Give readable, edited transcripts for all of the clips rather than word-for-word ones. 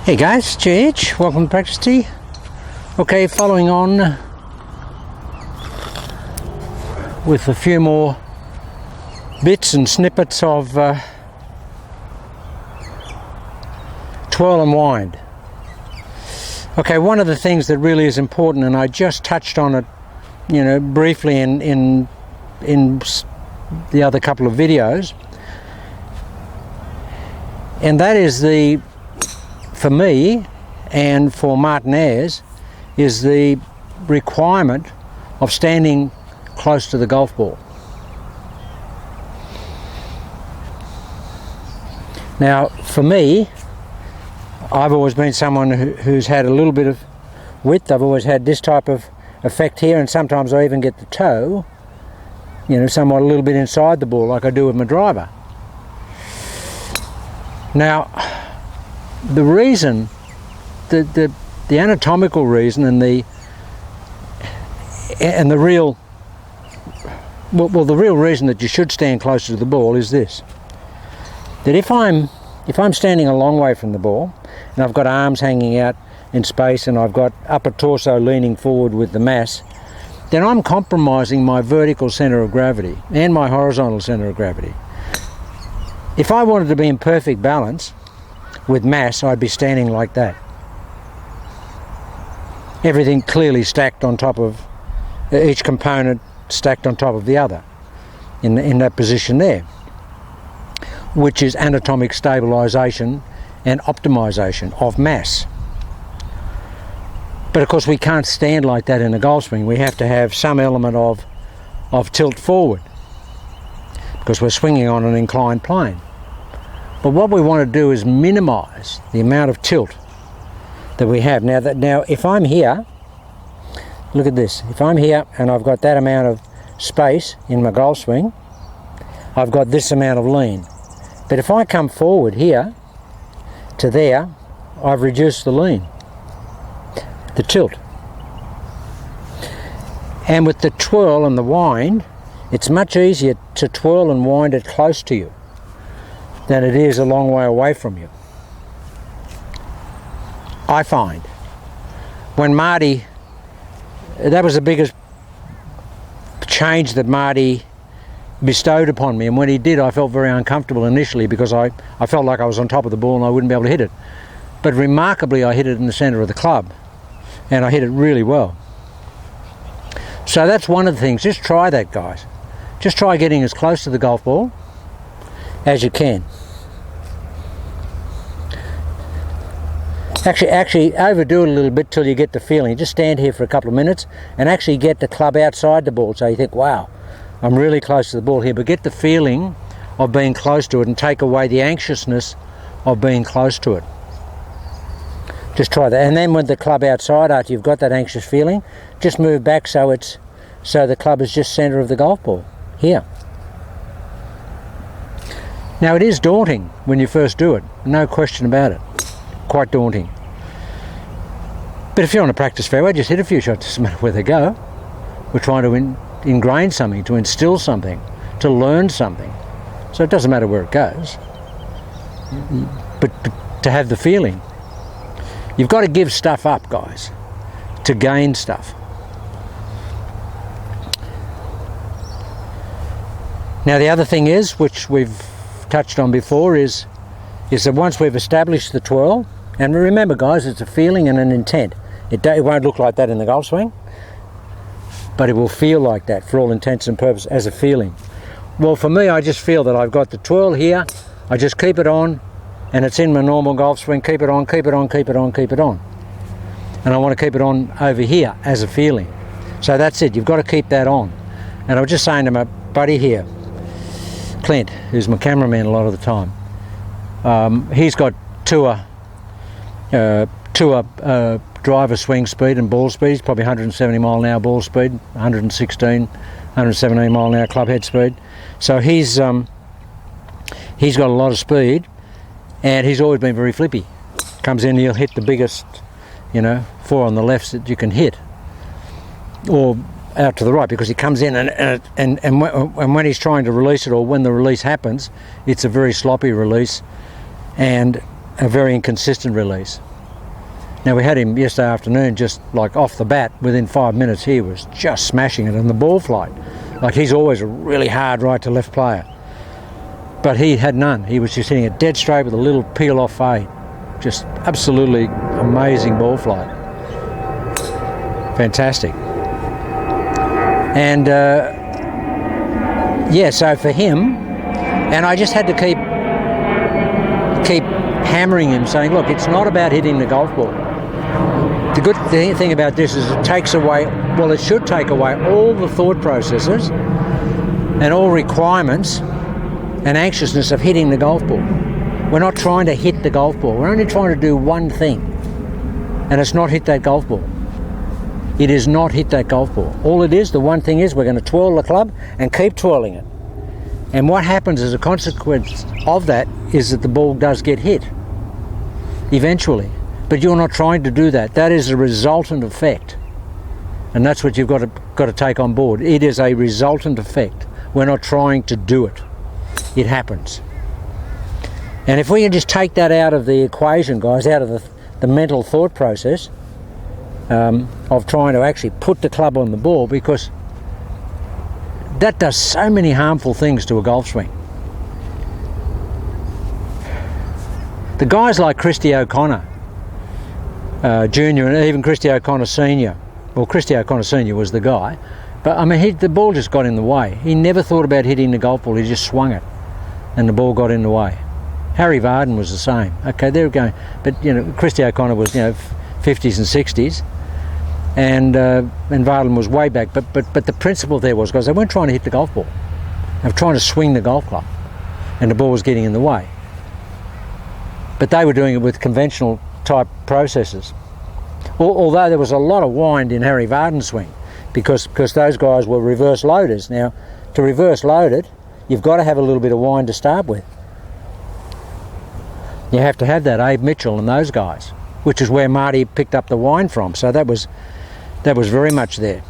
Hey guys, JH, welcome to Practice Tee. Okay, following on with a few more bits and snippets of twirl and wind. Okay, one of the things that really is important, and I just touched on it, briefly in the other couple of videos, and that is for me and for Martinez, is the requirement of standing close to the golf ball. Now, for me, I've always been someone who's had a little bit of width. I've always had this type of effect here, and sometimes I even get the toe, somewhat a little bit inside the ball, like I do with my driver. Now, the reason, the anatomical reason, and the real reason that you should stand closer to the ball is this: that if I'm standing a long way from the ball, and I've got arms hanging out in space, and I've got upper torso leaning forward with the mass, then I'm compromising my vertical center of gravity and my horizontal center of gravity. If I wanted to be in perfect balance with mass, I'd be standing like that. Everything clearly stacked on top of each component, stacked on top of the other, in that position there, which is anatomic stabilization and optimization of mass. But of course we can't stand like that in a golf swing. We have to have some element of tilt forward, because we're swinging on an inclined plane. But what we want to do is minimize the amount of tilt that we have. Now if I'm here, look at this. If I'm here and I've got that amount of space in my golf swing, I've got this amount of lean. But if I come forward here to there, I've reduced the lean, the tilt. And with the twirl and the wind, it's much easier to twirl and wind it close to you than it is a long way away from you. I find when Marty, that was the biggest change that Marty bestowed upon me, and when he did, I felt very uncomfortable initially, because I felt like I was on top of the ball and I wouldn't be able to hit it. But remarkably, I hit it in the center of the club, and I hit it really well. So that's one of the things. Just try that, guys. Just try getting as close to the golf ball as you can. Actually overdo it a little bit till you get the feeling. Just stand here for a couple of minutes and actually get the club outside the ball, so you think, wow, I'm really close to the ball here. But get the feeling of being close to it and take away the anxiousness of being close to it. Just try that. And then with the club outside, after you've got that anxious feeling, just move back so the club is just center of the golf ball here. Now, it is daunting when you first do it, no question about it. Quite daunting. But if you're on a practice fairway, just hit a few shots. It doesn't matter where they go. We're trying to ingrain something, to instill something, to learn something. So it doesn't matter where it goes. But to have the feeling. You've got to give stuff up, guys, to gain stuff. Now, the other thing is, which we've touched on before, is that once we've established the twirl, and remember, guys, it's a feeling and an intent. It won't look like that in the golf swing, but it will feel like that for all intents and purposes as a feeling. Well, for me, I just feel that I've got the twirl here. I just keep it on, and it's in my normal golf swing. Keep it on, keep it on, keep it on, keep it on. And I want to keep it on over here as a feeling. So that's it. You've got to keep that on. And I was just saying to my buddy here, Clint, who's my cameraman a lot of the time, he's got tour driver swing speed and ball speed. He's probably 170 mile an hour ball speed, 117 mile an hour club head speed. So he's got a lot of speed, and he's always been very flippy. Comes in, he'll hit the biggest, 4 on the left that you can hit, or out to the right, because he comes in and when he's trying to release it, or when the release happens, it's a very sloppy release and a very inconsistent release. Now we had him yesterday afternoon, just like off the bat, within 5 minutes he was just smashing it in the ball flight. Like, he's always a really hard right to left player. But he had none. He was just hitting it dead straight with a little peel off fade. Just absolutely amazing ball flight. Fantastic. And yeah, so for him, and I just had to keep hammering him, saying, look, it's not about hitting the golf ball. The good thing about this is it takes away, well, it should take away all the thought processes and all requirements and anxiousness of hitting the golf ball. We're not trying to hit the golf ball. We're only trying to do one thing, and it's not hit that golf ball. It is not hit that golf ball. All it is, the one thing is, we're going to twirl the club and keep twirling it. And what happens as a consequence of that is that the ball does get hit eventually. But you're not trying to do that. That is a resultant effect. And that's what you've got to take on board. It is a resultant effect. We're not trying to do it. It happens. And if we can just take that out of the equation, guys, out of the mental thought process of trying to actually put the club on the ball, because that does so many harmful things to a golf swing. The guys like Christy O'Connor Junior and even Christy O'Connor Senior. Well, Christy O'Connor Senior was the guy, but I mean, the ball just got in the way. He never thought about hitting the golf ball. He just swung it, and the ball got in the way. Harry Varden was the same. Okay, they were going, but you know, Christy O'Connor was 50s and 60s, and Varden was way back. But the principle there was, guys, they weren't trying to hit the golf ball. They were trying to swing the golf club, and the ball was getting in the way. But they were doing it with conventional type processes. Although there was a lot of wind in Harry Varden's swing, because those guys were reverse loaders. Now, to reverse load it, you've got to have a little bit of wind to start with. You have to have that, Abe Mitchell and those guys, which is where Marty picked up the wind from. So that was very much there.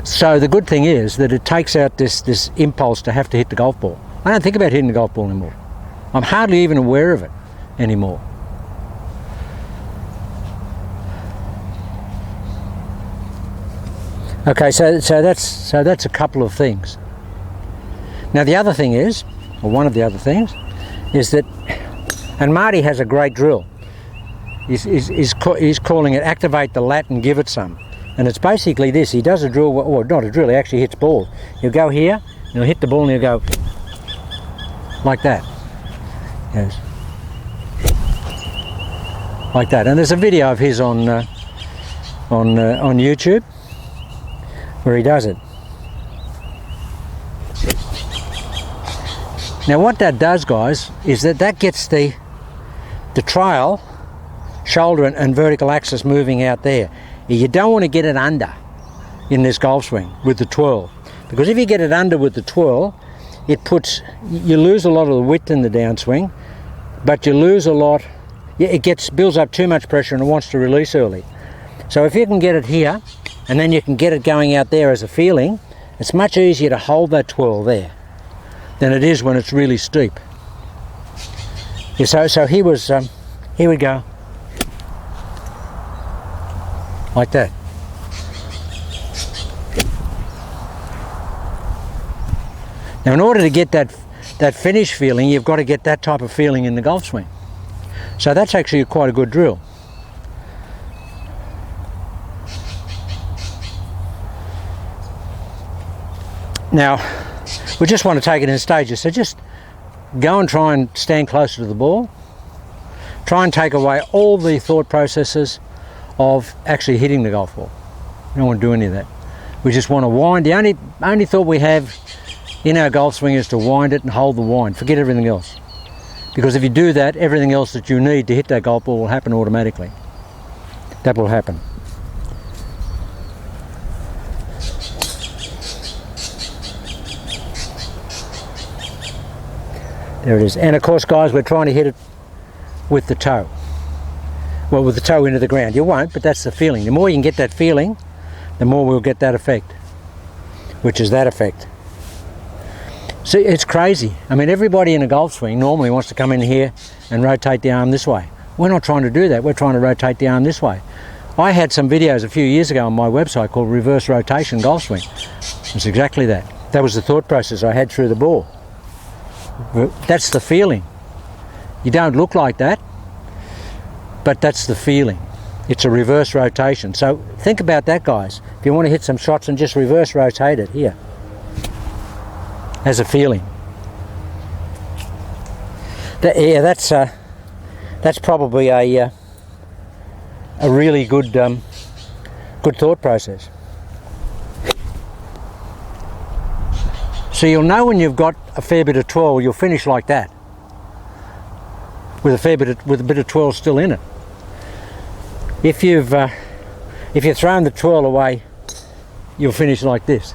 So the good thing is that it takes out this impulse to have to hit the golf ball. I don't think about hitting the golf ball anymore. I'm hardly even aware of it anymore. Okay, so that's a couple of things. Now the other thing is, or one of the other things, is that, and Marty has a great drill. He's calling it activate the lat and give it some. And it's basically this. He does a drill, or not a drill, he actually hits balls. He'll go here, and he'll hit the ball, and he'll go like that. Yes. Like that. And there's a video of his on YouTube where he does it. Now what that does, guys, is that gets the trail, shoulder and vertical axis moving out there. You don't want to get it under in this golf swing with the twirl, because if you get it under with the twirl, you lose a lot of the width in the downswing, but you lose a lot. It builds up too much pressure and it wants to release early. So if you can get it here, and then you can get it going out there as a feeling, it's much easier to hold that twirl there than it is when it's really steep. Yeah, so he would go like that. Now in order to get that finish feeling, you've got to get that type of feeling in the golf swing. So that's actually quite a good drill. Now, we just want to take it in stages, so just go and try and stand closer to the ball. Try and take away all the thought processes of actually hitting the golf ball. We don't want to do any of that. We just want to wind. The only thought we have in our golf swing is to wind it and hold the wind. Forget everything else. Because if you do that, everything else that you need to hit that golf ball will happen automatically. That will happen. There it is. And of course, guys, we're trying to hit it with the toe. Well, with the toe into the ground. You won't, but that's the feeling. The more you can get that feeling, the more we'll get that effect, which is that effect. See, it's crazy. I mean, everybody in a golf swing normally wants to come in here and rotate the arm this way. We're not trying to do that. We're trying to rotate the arm this way. I had some videos a few years ago on my website called Reverse Rotation Golf Swing. It's exactly that. That was the thought process I had through the ball. That's the feeling. You don't look like that, but that's the feeling. It's a reverse rotation. So think about that, guys. If you want to hit some shots and just reverse rotate it here as a feeling. That's probably a really good good thought process. So you'll know when you've got a fair bit of twirl, you'll finish like that, with a bit of twirl still in it. If you've thrown the twirl away, you'll finish like this.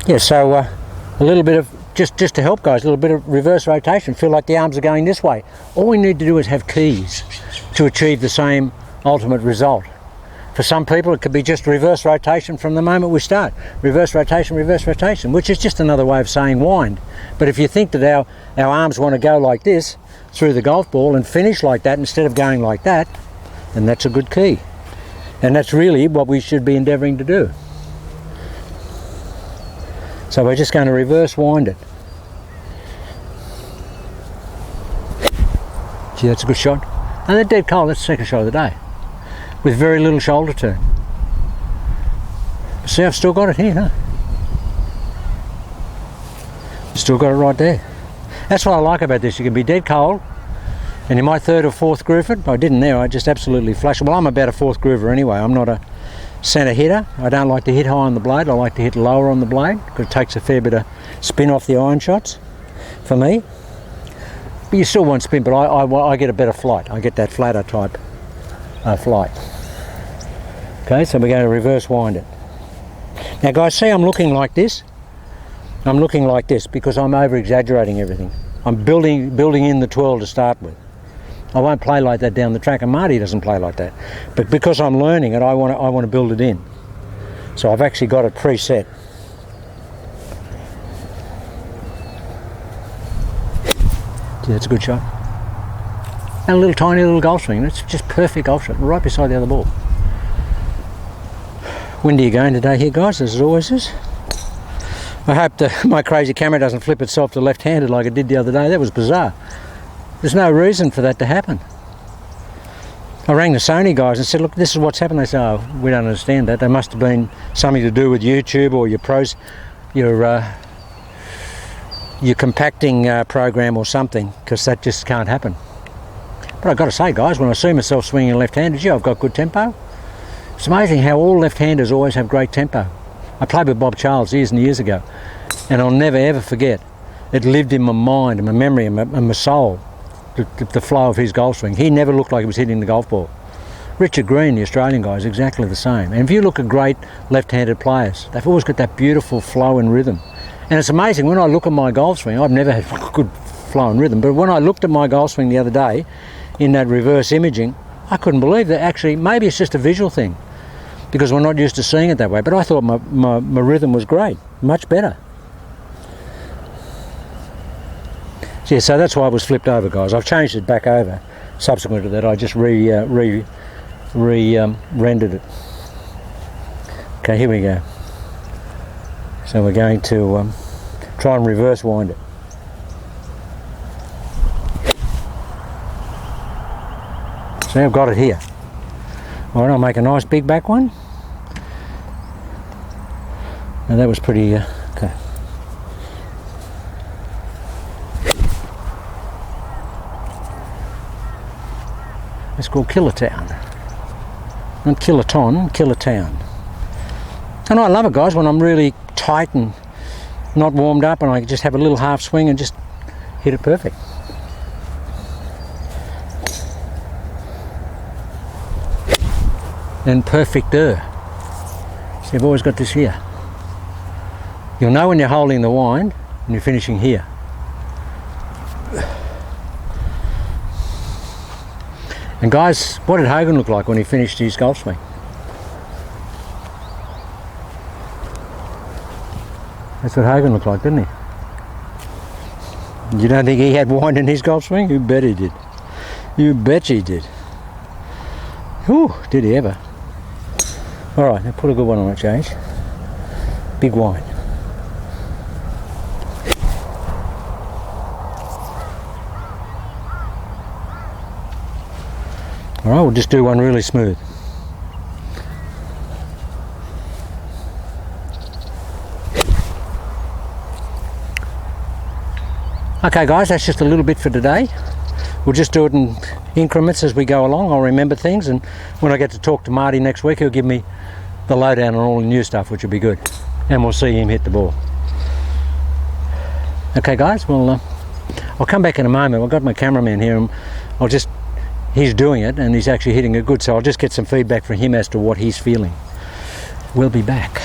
Yeah, so a little bit of, just to help guys, a little bit of reverse rotation. Feel like the arms are going this way. All we need to do is have keys to achieve the same ultimate result. For some people it could be just reverse rotation from the moment we start. Reverse rotation, which is just another way of saying wind. But if you think that our arms want to go like this through the golf ball and finish like that instead of going like that, then that's a good key. And that's really what we should be endeavouring to do. So we're just going to reverse wind it. Gee, that's a good shot. And they're dead cold, that's the second shot of the day. With very little shoulder turn. See, I've still got it here, no? Still got it right there. That's what I like about this. You can be dead cold, and you might third or fourth groove it. I didn't there, I just absolutely flashed. Well, I'm about a fourth groover anyway. I'm not a centre hitter. I don't like to hit high on the blade. I like to hit lower on the blade because it takes a fair bit of spin off the iron shots for me. But you still want spin, but I get a better flight. I get that flatter type flight. Okay, so we're going to reverse wind it. Now guys, see I'm looking like this? I'm looking like this because I'm over exaggerating everything. I'm building in the twirl to start with. I won't play like that down the track, and Marty doesn't play like that. But because I'm learning it, I want to build it in. So I've actually got it preset. See, that's a good shot. And a little tiny little golf swing. It's just perfect golf shot, right beside the other ball. Windy again today here, guys, as it always is. I hope that my crazy camera doesn't flip itself to left-handed like it did the other day. That was bizarre. There's no reason for that to happen. I rang the Sony guys and said, look, this is what's happened. They said, oh, we don't understand that. There must have been something to do with YouTube or your compacting program or something, because that just can't happen. But I've got to say, guys, when I see myself swinging left-handed, I've got good tempo. It's amazing how all left-handers always have great tempo. I played with Bob Charles years and years ago, and I'll never ever forget. It lived in my mind and my memory and my soul. The flow of his golf swing. He never looked like he was hitting the golf ball. Richard Green, the Australian guy, is exactly the same. And if you look at great left-handed players, they've always got that beautiful flow and rhythm. And it's amazing, when I look at my golf swing, I've never had good flow and rhythm, but when I looked at my golf swing the other day in that reverse imaging, I couldn't believe that. Actually, maybe it's just a visual thing because we're not used to seeing it that way, but I thought my rhythm was great, much better. Yeah, so that's why it was flipped over, guys. I've changed it back over. Subsequent to that, I just rendered it. Okay, here we go. So we're going to try and reverse wind it. So I've got it here. All right, I'll make a nice big back one. And that was pretty okay. It's called Killertown. Not Killaton, Killertown. And I love it, guys, when I'm really tight and not warmed up and I just have a little half swing and just hit it perfect. And perfecter. So you've always got this here. You'll know when you're holding the wind and you're finishing here. And guys, what did Hogan look like when he finished his golf swing? That's what Hogan looked like, didn't he? You don't think he had wine in his golf swing? You bet he did. You bet he did. Whew, did he ever. Alright, now put a good one on it, James. Big wine. Alright, we'll just do one really smooth. Okay guys, that's just a little bit for today. We'll just do it in increments as we go along. I'll remember things, and when I get to talk to Marty next week, he'll give me the lowdown on all the new stuff, which will be good. And we'll see him hit the ball. Okay guys, well, I'll come back in a moment. I've got my cameraman here, and he's doing it, and he's actually hitting it good, so I'll just get some feedback from him as to what he's feeling. We'll be back.